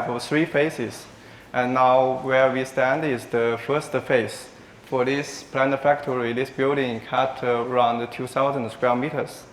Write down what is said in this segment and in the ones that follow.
have 3 phases. And now where we stand is the first phase. For this plant factory, this building had around 2,000 square meters.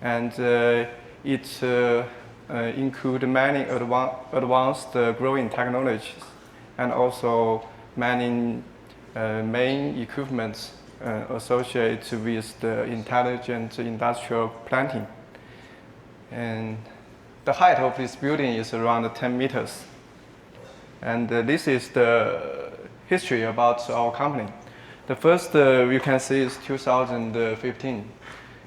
And it includes many advanced growing technologies and also many main equipment associated with the intelligent industrial planting. And the height of this building is around 10 meters. And this is the history about our company. The first you can see is 2015.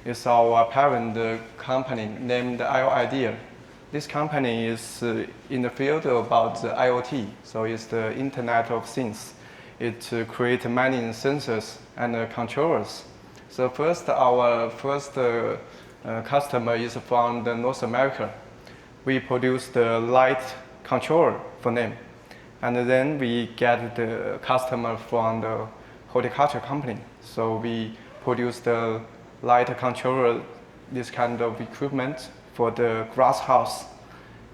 It's our parent company named IOIDEA. This company is in the field about IoT, so it's the Internet of Things. It creates many sensors and controllers. So our first customer is from North America. We produce the light controller for them. And then we get the customer from the horticulture company. So we produce the light controller, this kind of equipment for the grass house.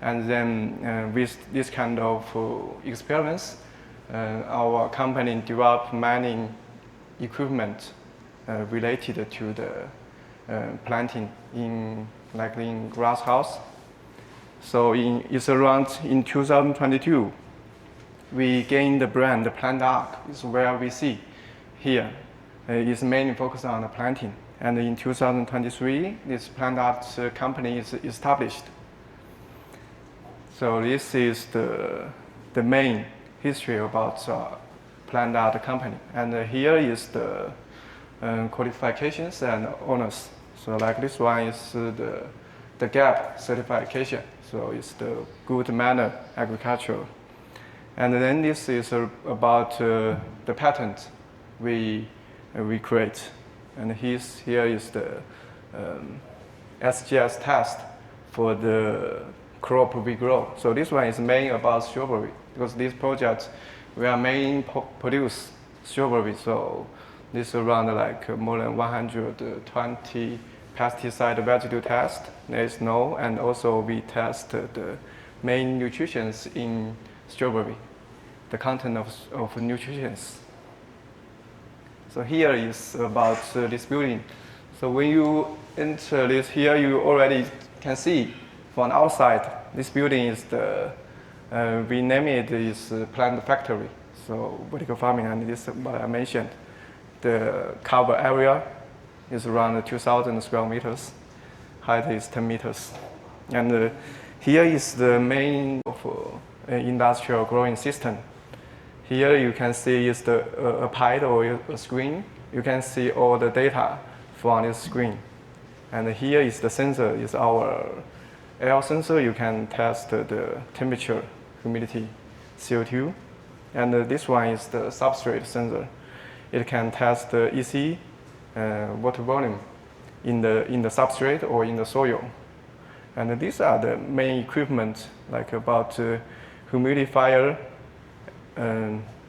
And then with this kind of experience, our company developed many equipment related to the planting in grass house. So it's around in 2022, we gained the brand Plant Arc. Is where we see here. It's mainly focused on the planting. And in 2023, this Plant Arc company is established. So this is the main history about Plant Arc company. And here is the qualifications and honors. So like this one is the GAP certification. So it's the good manner agriculture. And then this is about the patent we create. And here is the SGS test for the crop we grow. So this one is mainly about strawberry, because this project we are mainly produce strawberry. So this is around more than 120 pesticide residue test. There is no, and also we test the main nutrients in strawberry, the content of nutrients. So here is about this building. So when you enter this here, you already can see from outside, this building is we name it is plant factory. So vertical farming, and this is what I mentioned. The cover area is around 2,000 square meters. Height is 10 meters. And here is the main of industrial growing system. Here you can see is a pad or a screen. You can see all the data from this screen. And here is the sensor, is our air sensor. You can test the temperature, humidity, CO2. And this one is the substrate sensor. It can test the EC, water volume in the substrate or in the soil. And these are the main equipment, like about humidifier,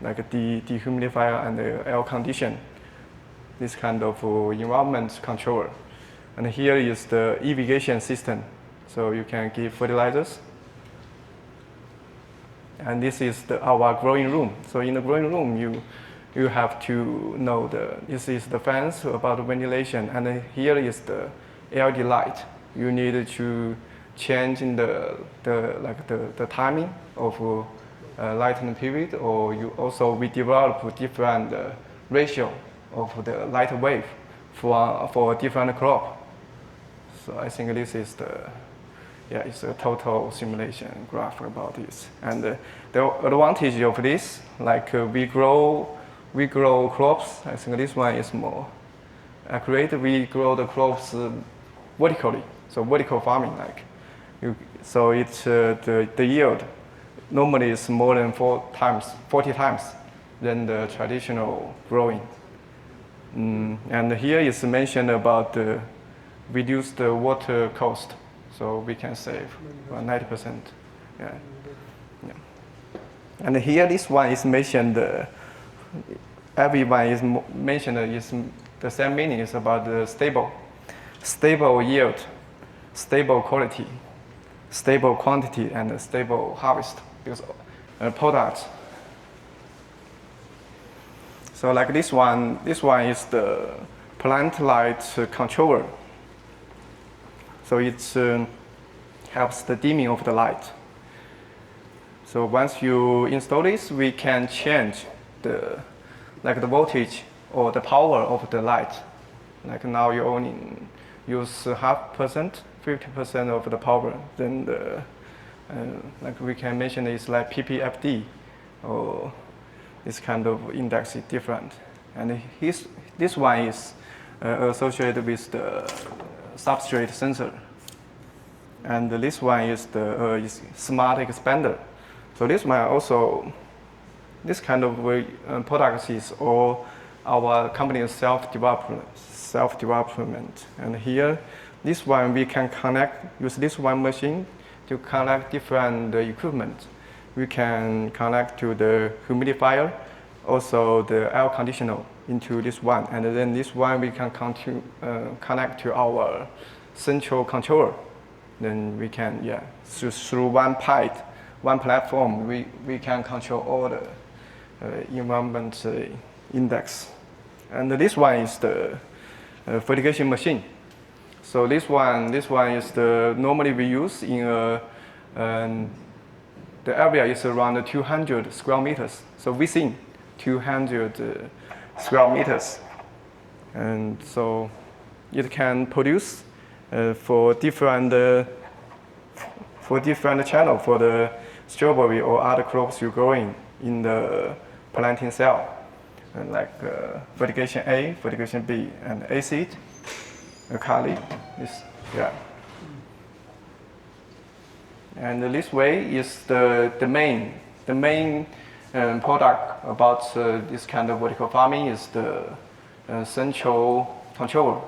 like a dehumidifier and the air condition, this kind of environment controller. And here is the irrigation system, so you can give fertilizers. And this is our growing room. So in the growing room, you have to know this is the fans about ventilation, and here is the LED light. You need to change in the timing of lighting period, or we develop different ratio of the light wave for different crop. So I think this is it's a total simulation graph about this. And the advantage of this, we grow crops. I think this one is more accurate. We grow the crops vertically, so vertical farming so it's the yield normally is more than 40 times than the traditional growing. And here is mentioned about reduce the water cost, so we can save 90%. Yeah. And here this one is mentioned. Everyone is mentioned is the same meaning. Is about the stable yield, stable quality, stable quantity, and stable harvest. because products. So like this one is the plant light controller. So it helps the dimming of the light. So once you install this, we can change the voltage or the power of the light. Like now you only use 0.5%, 50% of the power. Then like we can mention it's like PPFD, or this kind of index is different. And this one is associated with the substrate sensor. And this one is the is smart expander. So this one also, this kind of products is all our company's self-development. And here, this one we can use this one machine to connect different equipment. We can connect to the humidifier, also the air conditioner into this one. And then this one we can connect to our central controller. Then we can, through one pipe, one platform, we can control all the environment index. And this one is the fertigation machine. So this one is the normally we use in the area is around 200 square meters. So within 200 square meters, and so it can produce for different channel for the strawberry or other crops you're growing in the planting cell, and like fertigation A, fertigation B, and acid, alkali. And this way is the main product about this kind of vertical farming is the central controller.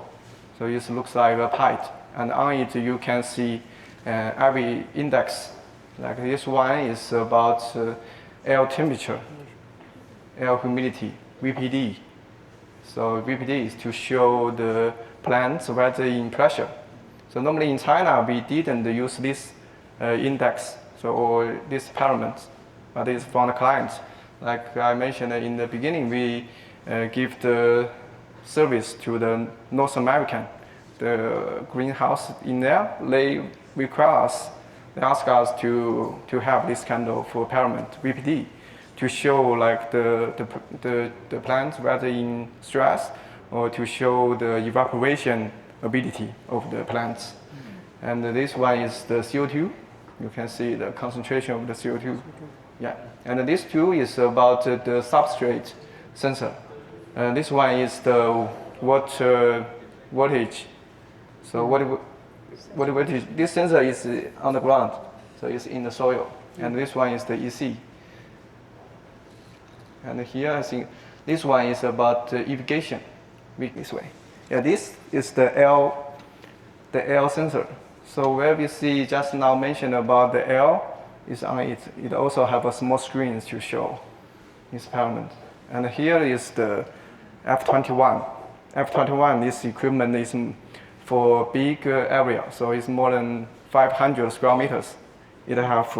So it looks like a pipe, and on it you can see every index. Like this one is about air temperature, air humidity, VPD. So VPD is to show the plants whether in pressure. So normally in China we didn't use this index, or this parameters, but it's from the client. Like I mentioned in the beginning, we give the service to the North American, the greenhouse in there. They require us, they ask us to have this kind of parameter, VPD, to show like the plants whether in stress, or to show the evaporation ability of the plants. And this one is the CO2. You can see the concentration of the CO2. Yeah. And this two is about the substrate sensor. This one is the water voltage. So what voltage? This sensor is on the ground, so it's in the soil. And this one is the EC. And here I think this one is about irrigation. This way. Yeah, this is the L sensor. So where we see just now mentioned about the L is on it. It also have a small screen to show this parameter. And here is the F21. F21, this equipment is for big area, so it's more than 500 square meters. It have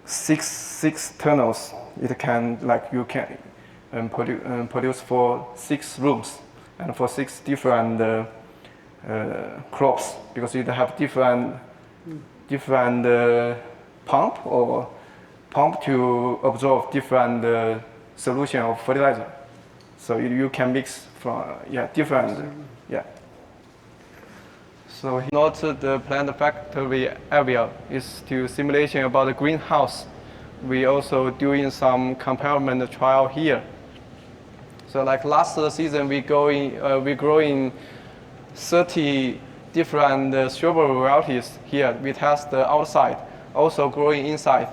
six tunnels. It can, like you can produce for 6 rooms and for 6 different crops, because you have different pump to absorb different solution of fertilizer. So you can mix from different. So not the plant factory area is to simulation about the greenhouse. We also doing some comparison trial here. So like last season we growing 30 different strawberry varieties here. We test the outside, also growing inside.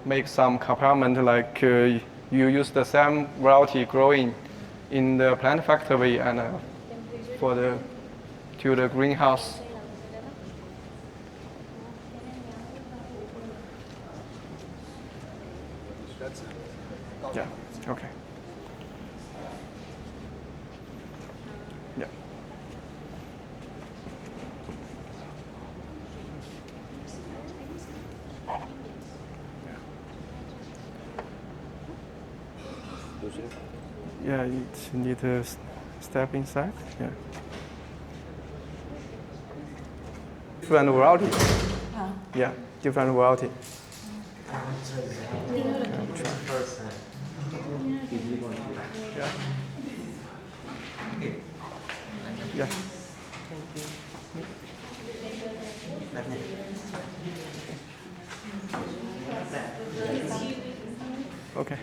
Make some comparison like you use the same variety growing in the plant factory and to the greenhouse. Yeah. Okay. Yeah. Yeah, you need to step inside. Yeah. Different variety. Yeah, different variety. Yeah. Yeah. Okay.